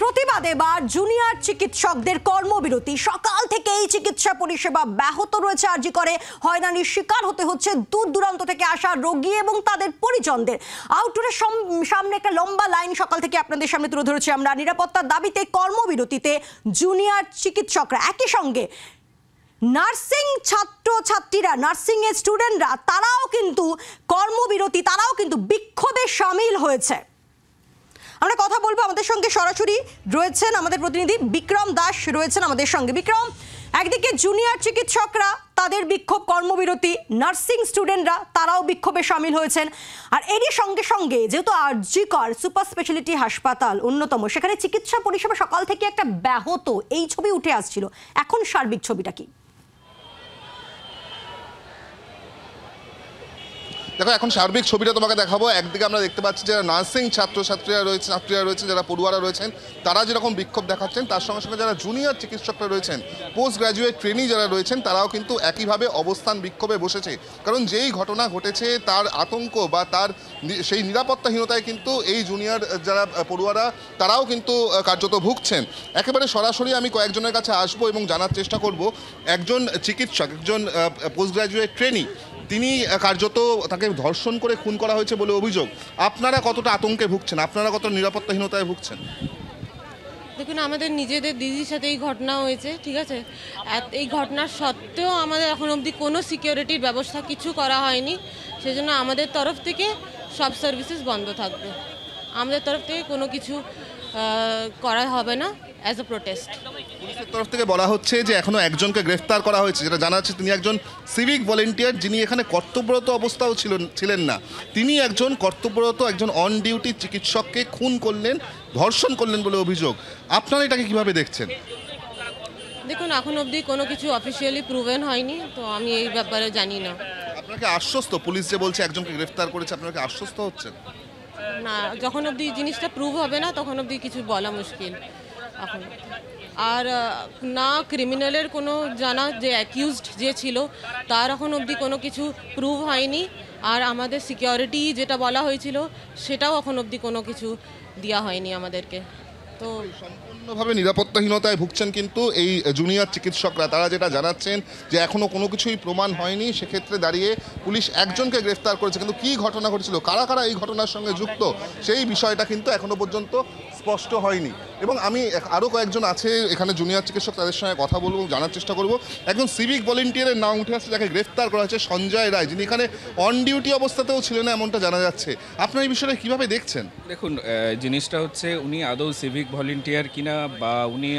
প্রতিবাদে বা জুনিয়র চিকিৎসকদের কর্মবিরতি। সকাল থেকে এই চিকিৎসা পরিষেবা ব্যাহত রয়েছে। আরজি করে হয়রানির শিকার হতে হচ্ছে দূর দূরান্ত থেকে আসা রোগী এবং তাদের পরিজনদের। আউটডোরের সামনে একটা লম্বা লাইন সকাল থেকে আপনাদের সামনে তুলে ধরেছি আমরা। নিরাপত্তার দাবিতে কর্মবিরতিতে জুনিয়র চিকিৎসকরা, একই সঙ্গে নার্সিং ছাত্রছাত্রীরা, নার্সিং এর স্টুডেন্টরা, তারাও কিন্তু কর্মবিরতি, তারাও কিন্তু বিক্ষোভে সামিল হয়েছে। আমরা কথা বলবো, আমাদের সঙ্গে সরাসরি রয়েছেন আমাদের প্রতিনিধি বিক্রম দাস রয়েছেন আমাদের সঙ্গে। বিক্রম, একদিকে জুনিয়র চিকিৎসকরা তাদের বিক্ষোভ কর্মবিরতি, নার্সিং স্টুডেন্টরা তারাও বিক্ষোভে সামিল হয়েছেন, আর এরই সঙ্গে সঙ্গে যেহেতু আরজি কর সুপার স্পেশালিটি হাসপাতাল অন্যতম, সেখানে চিকিৎসা পরিষেবা সকাল থেকে একটা ব্যাহত এই ছবি উঠে আসছিল। এখন সার্বিক ছবিটা কি? দেখো, এখন সার্বিক ছবিটা তোমাকে দেখাবো। একদিকে আমরা দেখতে পাচ্ছি যারা নার্সিং ছাত্রীরা রয়েছেন, যারা পড়ুয়ারা রয়েছেন, তারা যেরকম বিক্ষোভ দেখাচ্ছেন, তার সঙ্গে সঙ্গে যারা জুনিয়র চিকিৎসকরা রয়েছেন, পোস্ট গ্র্যাজুয়েট ট্রেনি যারা রয়েছেন, তারাও কিন্তু একইভাবে অবস্থান বিক্ষোভে বসেছে। কারণ যেই ঘটনা ঘটেছে তার আতঙ্ক বা তার সেই নিরাপত্তাহীনতায় কিন্তু এই জুনিয়র যারা পড়ুয়ারা তারাও কিন্তু কার্যত ভুগছেন। একেবারে সরাসরি আমি কয়েকজনের কাছে আসবো এবং জানার চেষ্টা করব। একজন চিকিৎসক, একজন পোস্ট গ্র্যাজুয়েট ট্রেনি, তিনি কার্যত তাকে ধর্ষণ করে খুন করা হয়েছে বলে অভিযোগ। আপনারা কতটা আতঙ্কে ভুগছেন, আপনারা কত নিরাপত্তাহীনতায় ভুগছেন? দেখুন, আমাদের নিজেদের দিদির সাথে এই ঘটনা হয়েছে, ঠিক আছে। এই ঘটনার সত্ত্বেও আমাদের এখন অবধি কোনো সিকিউরিটির ব্যবস্থা কিছু করা হয়নি। সেজন্য আমাদের তরফ থেকে সব সার্ভিসেস বন্ধ থাকবে। আমাদের তরফ থেকে কোনো কিছু করা হবে না অ্যাজ এ প্রোটেস্ট। পুলিশের তরফ থেকে বলা হচ্ছে যে এখনো একজনকে গ্রেফতার করা হয়েছে, যেটা জানা যাচ্ছে তিনি একজন সিভিক ভলেন্টিয়ার, যিনি এখানে কর্তব্যরত অবস্থাও ছিলেন না। তিনি একজন কর্তব্যরত, একজন অন ডিউটি চিকিৎসককে খুন করলেন, ধর্ষণ করলেন বলে অভিযোগ। আপনারা এটাকে কিভাবে দেখছেন? দেখুন, এখন অবধি কোনো কিছু অফিসিয়ালি প্রুভেন হয়নি, তো আমি এই ব্যাপারে জানি না। আপনাকে আশ্বস্ত, পুলিশ যে বলছে একজনকে গ্রেফতার করেছে, আপনাকে আশ্বস্ত হচ্ছেন? না, যখন অবধি জিনিসটা প্রুভ হবে না তখন অবধি কিছু বলা মুশকিল এখন। আর না ক্রিমিনালের কোনো জানা, যে অ্যাকিউজড যে ছিল তার এখন অবধি কোনো কিছু প্রুভ হয়নি। আর আমাদের সিকিউরিটি যেটা বলা হয়েছিল সেটাও এখন অবধি কোনো কিছু দেওয়া হয়নি আমাদেরকে। তো সম্পূর্ণভাবে নিরাপত্তাহীনতায় ভুগছেন কিন্তু এই জুনিয়র চিকিৎসকরা। তারা যেটা জানাচ্ছেন যে এখনও কোনো কিছুই প্রমাণ হয়নি, সেক্ষেত্রে দাঁড়িয়ে পুলিশ একজনকে গ্রেফতার করেছে, কিন্তু কী ঘটনা ঘটেছিল, কারা কারা এই ঘটনার সঙ্গে যুক্ত, সেই বিষয়টা কিন্তু এখনও পর্যন্ত স্পষ্ট হয়নি। এবং আমি আরও কয়েকজন আছে এখানে জুনিয়র চিকিৎসক, তাদের সঙ্গে কথা বলবো, জানার চেষ্টা করব। একজন সিভিক ভলেন্টিয়ারের নাম উঠে আসছে, যাকে গ্রেফতার করা হয়েছে, সঞ্জয় রায়, যিনি এখানে অন ডিউটি অবস্থাতেও ছিলেন না এমনটা জানা যাচ্ছে। আপনার এই বিষয়টা কীভাবে দেখছেন? দেখুন, জিনিসটা হচ্ছে উনি আদৌ সিভিক ভলেন্টিয়ার কিনা বা উনি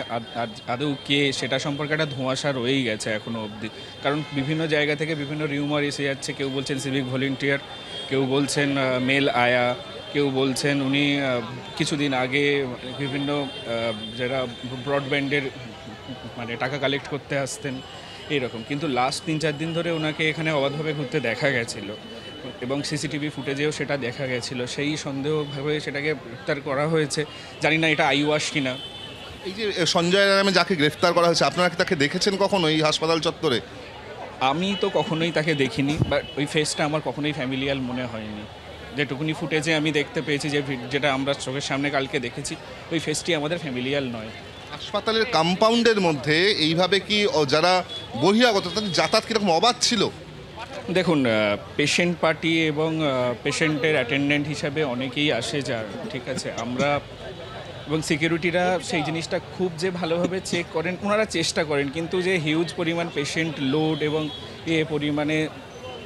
আদৌ কে, সেটা সম্পর্কে একটা ধোঁয়াশা রয়েই গেছে এখনও অবধি। কারণ বিভিন্ন জায়গা থেকে বিভিন্ন রিউমার এসে যাচ্ছে। কেউ বলছেন সিভিক ভলেন্টিয়ার, কেউ বলছেন মেল আয়া, কেউ বলছেন উনি কিছুদিন আগে বিভিন্ন যারা ব্রডব্যান্ডের মানে টাকা কালেক্ট করতে আসতেন এইরকম। কিন্তু লাস্ট 3-4 দিন ধরে ওনাকে এখানে অবাধভাবে ঘুরতে দেখা গেছিলো এবং সিসিটিভি ফুটেজেও সেটা দেখা গেছিলো। সেই সন্দেহভাবে সেটাকে গ্রেফতার করা হয়েছে। জানি না এটা আইওয়াশ কিনা। এই যে সঞ্জয় নামে যাকে গ্রেফতার করা হয়েছে, আপনারা কি তাকে দেখেছেন কখনো এই হাসপাতাল চত্বরে? আমি তো কখনোই তাকে দেখিনি, বাট ওই ফেসটা আমার কখনোই ফ্যামিলিয়ার মনে হয়নি। যেটুকুনি ফুটেজে আমি দেখতে পেয়েছি, যেটা আমরা চোখের সামনে কালকে দেখেছি, ওই ফেসটি আমাদের ফ্যামিলিয়ার নয়। হাসপাতালের কম্পাউন্ডের মধ্যে এইভাবে কি যারা বহিরাগত তাদের যাতায়াত কীরকম অবাধ ছিল? দেখুন, পেশেন্ট পার্টি এবং পেশেন্টের অ্যাটেন্ডেন্ট হিসাবে অনেকেই আসে যার, ঠিক আছে। আমরা এবং সিকিউরিটিরা সেই জিনিসটা খুব যে ভালোভাবে চেক করেন, ওনারা চেষ্টা করেন, কিন্তু যে হিউজ পরিমাণ পেশেন্ট লোড এবং পরিমাণে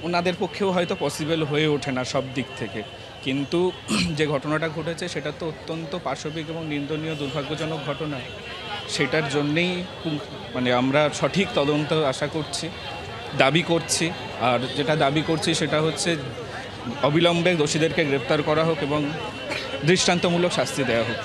ওনাদের পক্ষেও হয়তো পসিবল হয়ে ওঠে না সব দিক থেকে। কিন্তু যে ঘটনাটা ঘটেছে সেটা তো অত্যন্ত পাশবিক এবং নিন্দনীয়, দুর্ভাগ্যজনক ঘটনা। সেটার জন্যেই মানে আমরা সঠিক তদন্ত আশা করছি, দাবি করছি। আর যেটা দাবি করছি সেটা হচ্ছে অবিলম্বে দোষীদেরকে গ্রেপ্তার করা হোক এবং দৃষ্টান্তমূলক শাস্তি দেওয়া হোক।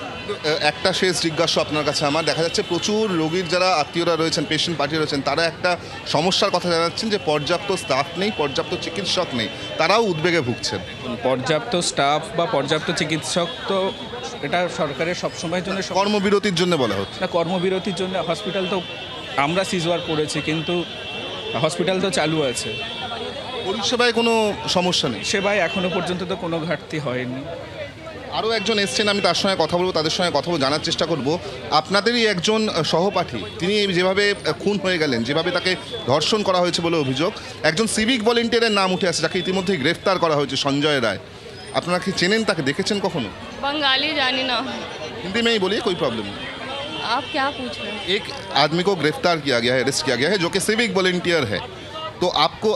একটা শেষ জিজ্ঞাসা আপনার কাছে আমার, দেখা যাচ্ছে প্রচুর রোগীর যারা আত্মীয়রা রয়েছেন, পেশেন্ট পার্টি রয়েছেন, তারা একটা সমস্যার কথা জানাচ্ছেন যে পর্যাপ্ত স্টাফ নেই, পর্যাপ্ত চিকিৎসক নেই, তারাও উদ্বেগে ভুগছেন। পর্যাপ্ত স্টাফ বা পর্যাপ্ত চিকিৎসক তো এটা সরকারের সবসময়ের জন্য কর্মবিরতির জন্য বলা হচ্ছে না। কর্মবিরতির জন্য হসপিটাল তো আমরা সিজওয়ার করেছি, কিন্তু হসপিটাল তো চালু আছে। পরিষেবায় কোনো সমস্যা নেই? সেবায় এখনও পর্যন্ত তো কোনো ঘাটতি হয়নি। আরও একজন এসছেন, আমি তার সঙ্গে কথা বলবো, তাদের সঙ্গে কথা বলবো, জানার চেষ্টা করব। আপনাদেরই একজন সহপাঠী, তিনি যেভাবে খুন হয়ে গেলেন, যেভাবে তাকে ধর্ষণ করা হয়েছে বলে অভিযোগ, একজন সিভিক ভলেন্টিয়ারের নাম উঠে আসে যাকে ইতিমধ্যেই গ্রেফতার করা হয়েছে, সঞ্জয় রায়। আপনারা কি চেনেন তাকে, দেখেছেন কখনো? बंगाली जानी ना। हिंदी में ही बोलिए, कोई प्रॉब्लम नहीं। आप क्या पूछ रहे हैं? एक आदमी को गिरफ्तार किया गया है, अरेस्ट किया गया है, जो कि सिविक वॉलंटियर है। तो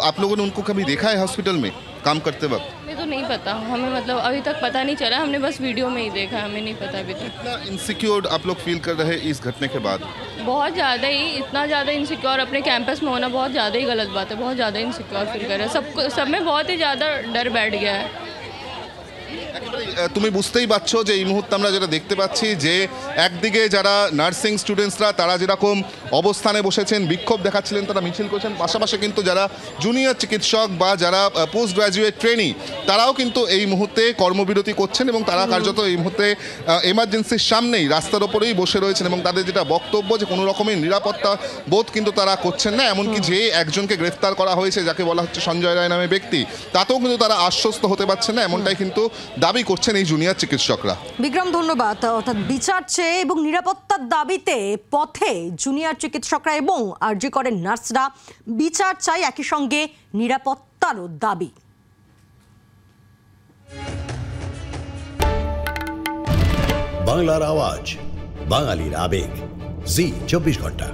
आप लोगों ने उनको कभी देखा है हॉस्पिटल में काम करते वक्त? हमें तो नहीं पता, हमें मतलब अभी तक पता नहीं चला, हमने बस वीडियो में ही देखा, हमें नहीं पता अभी तक। कितना इनसिक्योर आप लोग फील कर रहे हैं इस घटने के बाद? बहुत ज़्यादा ही, इतना ज़्यादा इनसिक्योर अपने कैंपस में होना बहुत ज़्यादा ही गलत बात है, बहुत ज़्यादा इनसिक्योर फील कर रहे हैं, सब में बहुत ही ज़्यादा डर बैठ गया है। তুমি বুঝতেই পারছো যে এই মুহূর্তে আমরা যেটা দেখতে পাচ্ছি যে একদিকে যারা নার্সিং স্টুডেন্টসরা তারা যেরকম অবস্থানে বসেছেন, বিক্ষোভ দেখাচ্ছিলেন, তারা মিছিল করছেন, পাশাপাশি কিন্তু যারা জুনিয়র চিকিৎসক বা যারা পোস্ট গ্রাজুয়েট ট্রেনি তারাও কিন্তু এই মুহূর্তে কর্মবিরতি করছেন এবং তারা কার্যত এই মুহূর্তে এমার্জেন্সির সামনেই রাস্তার ওপরেই বসে রয়েছেন এবং তাদের যেটা বক্তব্য যে কোনো রকমের নিরাপত্তা বোধ কিন্তু তারা করছেন না। এমনকি যে একজনকে গ্রেফতার করা হয়েছে যাকে বলা হচ্ছে সঞ্জয় রায় নামে ব্যক্তি, তাতেও কিন্তু তারা আশ্বস্ত হতে পারছেন না, এমনটাই কিন্তু দাবি করছেন এই জুনিয়র চিকিৎসকরা। বিক্রম, ধন্যবাদ। অর্থাৎ বিচার চেয়ে এবং নিরাপত্তার দাবিতে পথে জুনিয়র চিকিৎসকরা এবং আরজি করের নার্সরা। বিচার চাই, একই সঙ্গে নিরাপত্তারও দাবি। বাংলার আওয়াজ, বাঙালির আবেগ, জি 24 ঘন্টা।